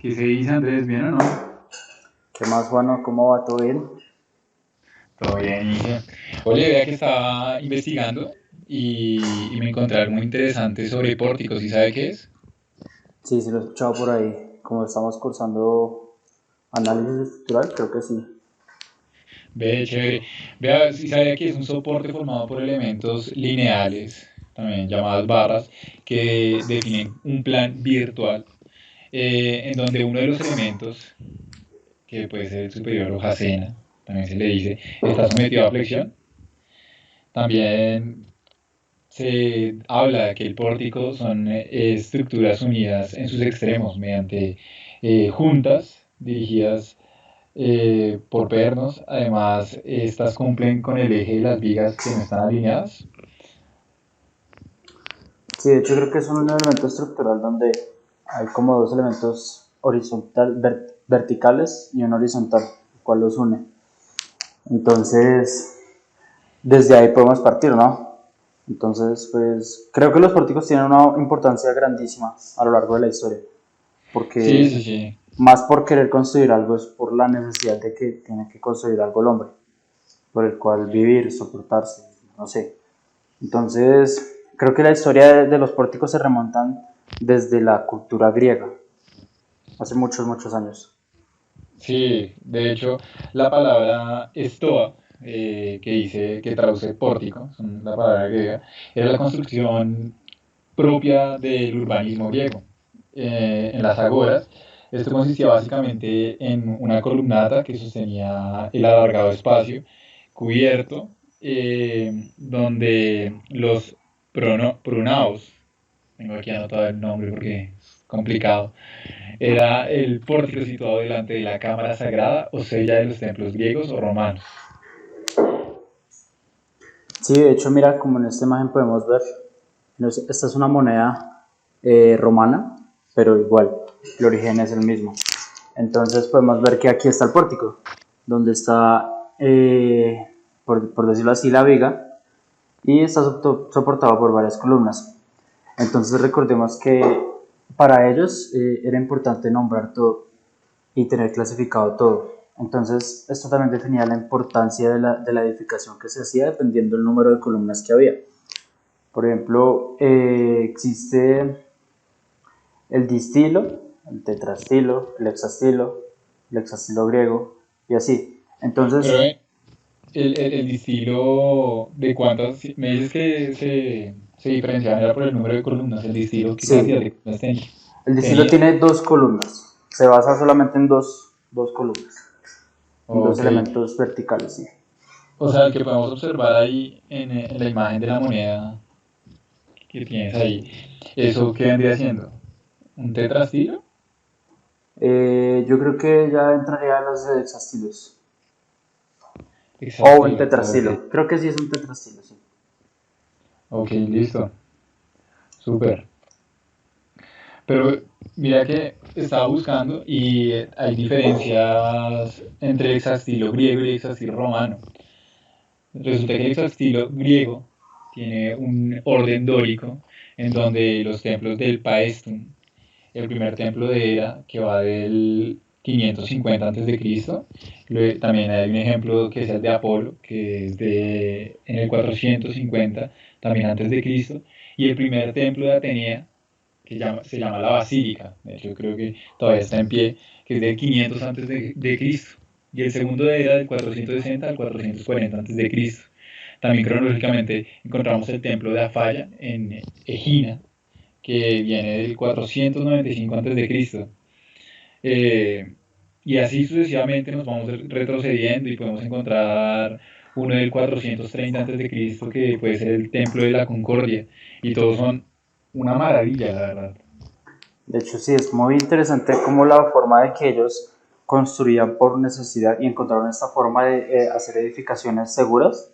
¿Qué se dice, Andrés? ¿Bien o no? ¿Qué más, Juano? ¿Cómo va? ¿Todo bien? Todo bien, Ige. Oye, vea que estaba investigando y me encontré algo muy interesante sobre pórticos. ¿Y sabe qué es? Sí, sí, lo he escuchado por ahí. Como estamos cursando análisis estructural, creo que sí. Ve, chévere. Vea, si sabía que es un soporte formado por elementos lineales, también llamadas barras, que definen un plan virtual, en donde uno de los elementos, que puede ser el superior o jacena, también se le dice, está sometido a flexión. También se habla de que el pórtico son estructuras unidas en sus extremos mediante juntas dirigidas por pernos. Además, estas cumplen con el eje de las vigas que no están alineadas. Sí, de hecho creo que es un elemento estructural donde hay como dos elementos verticales y un horizontal, el cual los une. Entonces, desde ahí podemos partir, ¿no? Entonces, pues creo que los pórticos tienen una importancia grandísima a lo largo de la historia, Sí, porque sí, sí. más por querer construir algo es por la necesidad de que tiene que construir algo el hombre, por el cual vivir, soportarse, no sé. Entonces, creo que la historia de los pórticos se remontan desde la cultura griega, hace muchos, muchos años. Sí, de hecho, la palabra estoa, que dice, que traduce pórtico, es una palabra griega, era la construcción propia del urbanismo griego. En las agoras, esto consistía básicamente en una columnata que sostenía el alargado espacio cubierto, donde los prunaos, tengo aquí anotado el nombre porque es complicado, era el pórtico situado delante de la cámara sagrada o sella de los templos griegos o romanos. Sí, de hecho, mira, como en esta imagen podemos ver, esta es una moneda romana, pero igual, el origen es el mismo. Entonces podemos ver que aquí está el pórtico, donde está, por decirlo así, la viga, y está soportado por varias columnas. Entonces recordemos que para ellos era importante nombrar todo y tener clasificado todo. Entonces esto también definía la importancia de la edificación que se hacía dependiendo del número de columnas que había. Por ejemplo, existe el distilo, el tetrastilo, el hexastilo griego y así. Pero Entonces, el distilo de cuántas, me dices que se diferenciaban era por el número de columnas, el distilo, ¿qué cantidad de sí, columnas tenía? el distilo ¿Tenía? tiene dos columnas. Se basa solamente en dos columnas, en dos Ok. elementos verticales. Sí. O sea, el que podemos observar ahí en la imagen de la moneda que tienes ahí, ¿eso qué vendría siendo? ¿Un tetrastilo? Yo creo que ya entraría a los hexastilos. O el Hexastilo, ok. tetrastilo. Creo que sí es un tetrastilo, sí. Ok, listo. Súper. Pero mira que estaba buscando y hay diferencias entre el hexastilo griego y el hexastilo romano. Resulta que el hexastilo griego tiene un orden dórico en donde los templos del Paestum, el primer templo de Hera, que va del 550 a.C., también hay un ejemplo que es el de Apolo, que es en el 450 también antes de Cristo, y el primer templo de Atenea, se llama la Basílica, de hecho creo que todavía está en pie, que es del 500 de Cristo, y el segundo era del 460 al 440 antes de Cristo. También cronológicamente encontramos el templo de Afaya en Egina, que viene del 495 antes de Cristo. Eh, y así sucesivamente nos vamos retrocediendo y podemos encontrar uno del 430 antes de Cristo que puede ser el Templo de la Concordia, y todos son una maravilla, la verdad. De hecho, sí, es muy interesante como la forma de que ellos construían por necesidad y encontraron esta forma de hacer edificaciones seguras,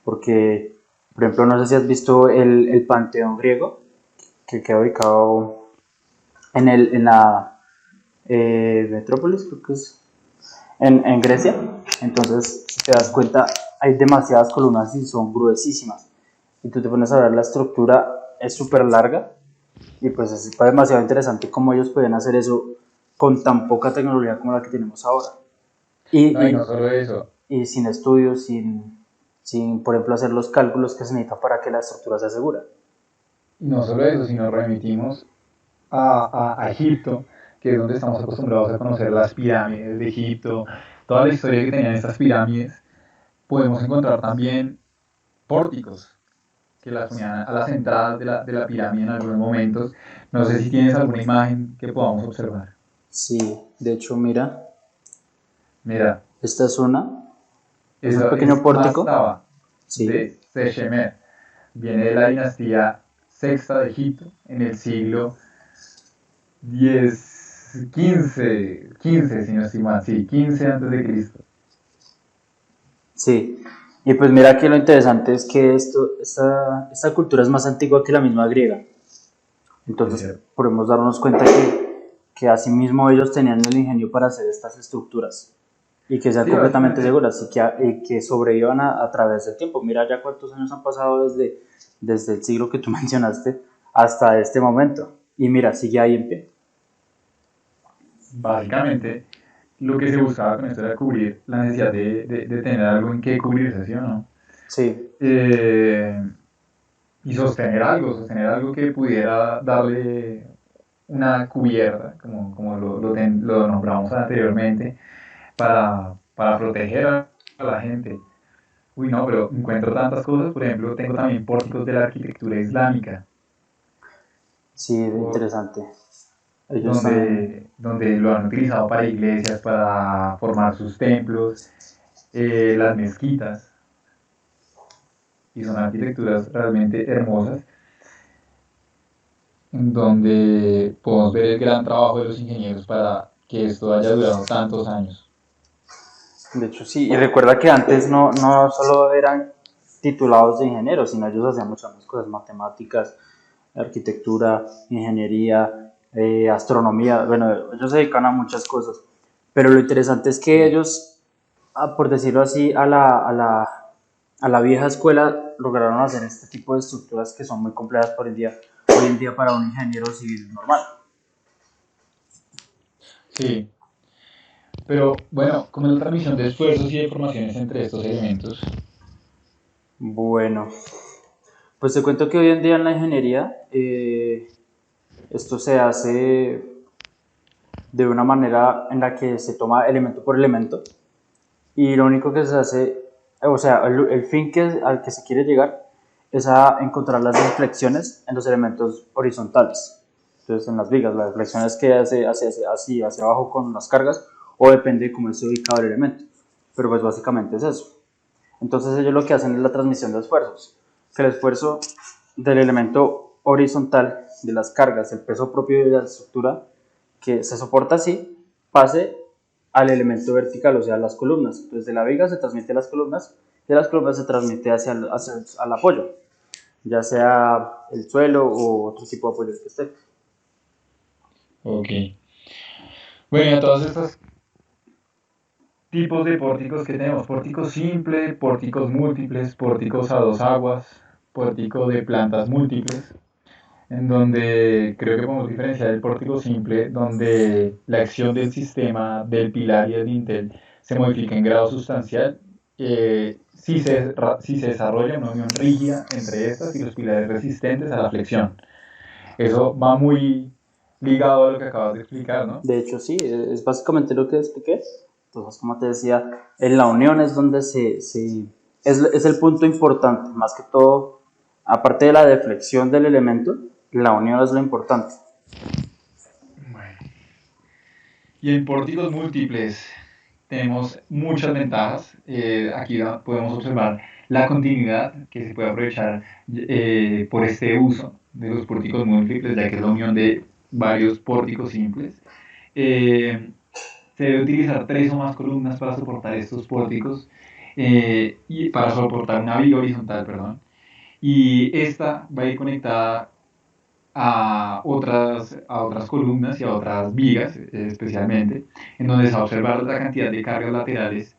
porque, por ejemplo, no sé si has visto el Panteón griego, que queda ubicado en la Metrópolis, creo que es, en Grecia. Entonces, si te das cuenta, hay demasiadas columnas y son gruesísimas. Y tú te pones a ver la estructura, es súper larga y pues es demasiado interesante cómo ellos podían hacer eso con tan poca tecnología como la que tenemos ahora. No, y Y, no y, solo eso, y sin estudios, sin, por ejemplo, hacer los cálculos que se necesitan para que la estructura sea segura. y no solo eso, si nos remitimos a Egipto, que es donde estamos acostumbrados a conocer las pirámides de Egipto, toda la historia que tenían estas pirámides, podemos encontrar también pórticos que las unían a las entradas de la pirámide en algunos momentos. No sé si tienes alguna imagen que podamos observar. Sí, de hecho, mira, Mira, esta es un eso pequeño es pórtico. Mastaba Sí, de Seshemet. Viene de la dinastía sexta de Egipto en el siglo 10, 15 si no estoy mal, sí, 15 antes de Cristo. sí. Y pues mira que lo interesante es que esta cultura es más antigua que la misma griega. Es Entonces cierto. podemos darnos cuenta que asimismo ellos tenían el ingenio para hacer estas estructuras y que sean Sí, completamente básicamente, seguras y que sobrevivan a través del tiempo. Mira ya cuántos años han pasado desde el siglo que tú mencionaste hasta este momento. Y mira, sigue ahí en pie. básicamente, lo que se buscaba con esto era cubrir la necesidad de tener algo en que cubrirse, ¿sí o no? Sí, Eh, y sostener algo que pudiera darle una cubierta, como lo nombramos anteriormente, para proteger a la gente. Uy, no, pero encuentro tantas cosas, por ejemplo, tengo también pórticos de la arquitectura islámica, sí, interesante. Ellos también. donde lo han utilizado para iglesias, para formar sus templos, las mezquitas, y son arquitecturas realmente hermosas, en donde podemos ver el gran trabajo de los ingenieros para que esto haya durado tantos años. De hecho, sí. Y recuerda que antes no solo eran titulados de ingenieros, sino ellos hacían muchas más cosas, matemáticas, arquitectura, ingeniería, astronomía. Bueno, ellos se dedican a muchas cosas. Pero lo interesante es que ellos, por decirlo así, a la vieja escuela lograron hacer este tipo de estructuras que son muy complejas hoy en día para un ingeniero civil normal. Sí, pero bueno, como es la transmisión de esfuerzos y de formaciones entre estos elementos. Bueno, pues te cuento que hoy en día en la ingeniería esto se hace de una manera en la que se toma elemento por elemento y lo único que se hace, o sea, el fin al que se quiere llegar es a encontrar las deflexiones en los elementos horizontales. Entonces, en las vigas, la deflexión es que hace así hacia abajo con las cargas o depende de cómo esté ubicado el elemento. Pero pues básicamente es eso. Entonces ellos lo que hacen es la transmisión de esfuerzos, que el esfuerzo del elemento horizontal de las cargas, el peso propio de la estructura que se soporta así, pase al elemento vertical, o sea, las columnas. Entonces de la viga se transmite a las columnas y de las columnas se transmite hacia el apoyo, ya sea el suelo o otro tipo de apoyo que esté. Ok. Bueno, y a todos estos tipos de pórticos que tenemos, pórticos simples, pórticos múltiples, pórticos a dos aguas, pórtico de plantas múltiples, en donde creo que podemos diferenciar el pórtico simple, donde la acción del sistema del pilar y el dintel se modifica en grado sustancial, si se desarrolla una unión rígida entre estas y los pilares resistentes a la flexión. Eso va muy ligado a lo que acabas de explicar, ¿no? De hecho, sí, es básicamente lo que expliqué. Entonces, como te decía, en la unión es donde es el punto importante, más que todo, aparte de la deflexión del elemento, la unión es lo importante. Bueno. Y en pórticos múltiples tenemos muchas ventajas. Aquí podemos observar la continuidad que se puede aprovechar por este uso de los pórticos múltiples, ya que es la unión de varios pórticos simples. Eh, Se debe utilizar tres o más columnas para soportar estos pórticos y para soportar una viga horizontal, perdón. Y esta va a ir conectada a otras columnas y a otras vigas, especialmente, en donde se va a observar la cantidad de cargas laterales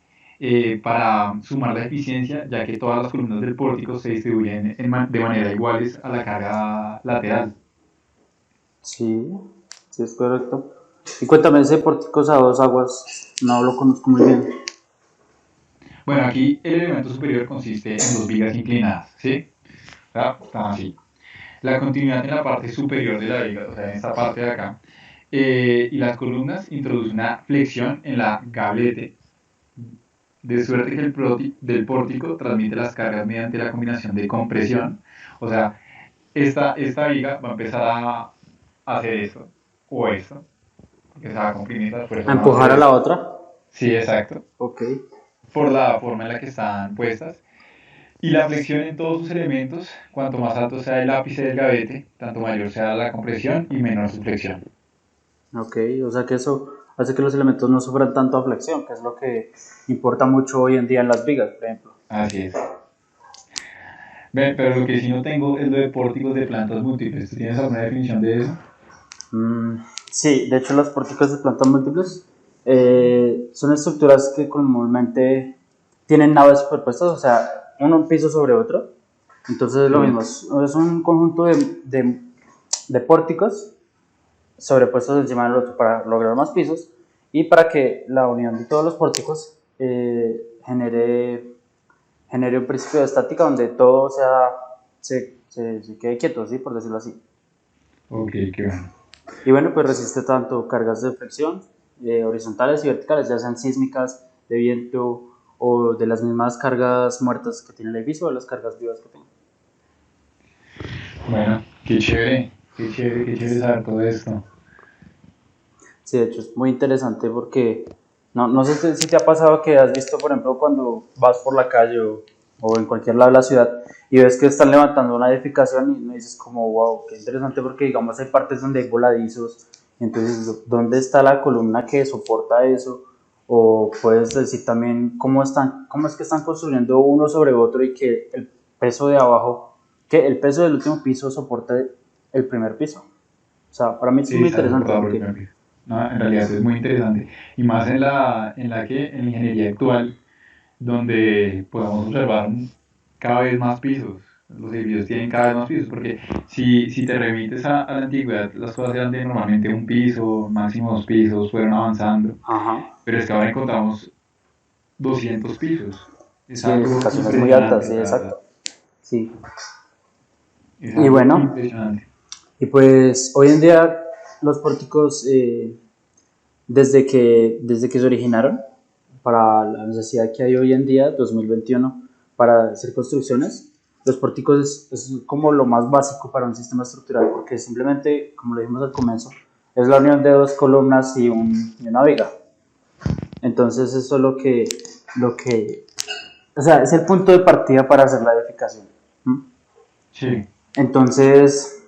para sumar la eficiencia, ya que todas las columnas del pórtico se distribuyen de manera iguales a la carga lateral. Sí, sí es correcto. Y cuéntame, ese pórticos a dos aguas, no lo conozco muy bien. Bueno, aquí el elemento superior consiste en dos vigas inclinadas, ¿sí? O sea, están así. La continuidad en la parte superior de la viga, o sea, en esta parte de acá, y las columnas introducen una flexión en la gablete, de suerte que del pórtico transmite las cargas mediante la combinación de compresión. O sea, esta viga va a empezar a hacer esto o esto, porque se va a comprimir, las A fuerzas van a hacer empujar a la esto. otra. Sí, exacto, Ok. por la forma en la que están puestas. Y la flexión en todos sus elementos, cuanto más alto sea el ápice del gavete, tanto mayor sea la compresión y menor su flexión. Ok, o sea que eso hace que los elementos no sufran tanto a flexión, que es lo que importa mucho hoy en día en las vigas, por ejemplo. Así es. Ven, pero lo que sí no tengo es lo de pórticos de plantas múltiples. ¿Tú tienes alguna definición de eso? Mm, sí, de hecho las pórticos de plantas múltiples son estructuras que comúnmente tienen naves superpuestas, o sea, uno un piso sobre otro. Entonces es lo Sí. mismo, es un conjunto de pórticos sobrepuestos encima del otro para lograr más pisos y para que la unión de todos los pórticos genere un principio de estática donde todo se quede quieto, ¿sí? Por decirlo así. Ok, qué bueno. Y bueno, pues resiste tanto cargas de fricción horizontales y verticales, ya sean sísmicas, de viento o de las mismas cargas muertas que tiene el edificio o las cargas vivas que tenga. Bueno, qué chévere, qué chévere, qué chévere saber todo esto. Sí, de hecho es muy interesante porque no sé si te ha pasado que has visto, por ejemplo, cuando vas por la calle o en cualquier lado de la ciudad y ves que están levantando una edificación y no dices como, wow, qué interesante porque digamos hay partes donde hay voladizos, entonces, ¿dónde está la columna que soporta eso? O puedes decir también cómo es que están construyendo uno sobre otro y que el peso de abajo, que el peso del último piso soporta el primer piso. O sea, para mí es Sí, muy está interesante soportado por el porque primer piso. No, en realidad es muy interesante. Y más en la ingeniería actual, donde podemos observar cada vez más pisos. Los edificios tienen cada vez más pisos, porque si te remites a la antigüedad, las cosas eran de normalmente un piso, máximo dos pisos, fueron avanzando. ajá. Pero es que ahora encontramos 200 pisos. Es Sí, algo edificaciones muy altas, impresionante, sí, la verdad. exacto. Sí. Es Y algo bueno, impresionante. y pues hoy en día los pórticos, desde que se originaron, para la necesidad que hay hoy en día, 2021, para hacer construcciones, los pórticos es como lo más básico para un sistema estructural, porque simplemente, como lo dijimos al comienzo, es la unión de dos columnas y una viga. Entonces eso es o sea, es el punto de partida para hacer la edificación. ¿Mm? Sí, Entonces,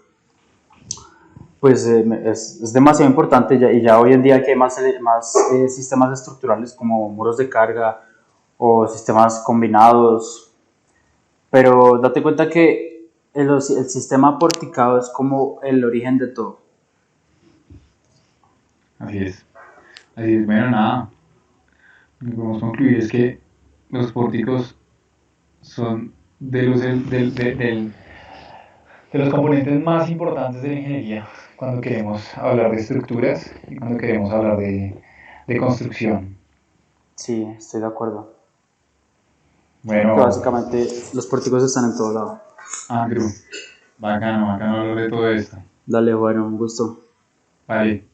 pues es demasiado importante y ya hoy en día que hay más sistemas estructurales como muros de carga o sistemas combinados, pero date cuenta que el sistema porticado es como el origen de todo. así es. Así es. Bueno, nada. Lo que podemos concluir es que los pórticos son de los componentes más importantes de la ingeniería cuando queremos hablar de estructuras y cuando queremos hablar de construcción. Sí, estoy de acuerdo. Que Bueno, básicamente los pórticos están en todo lado. Andrew, bacano, bacano hablar de todo esto. Dale, bueno, un gusto. Vale.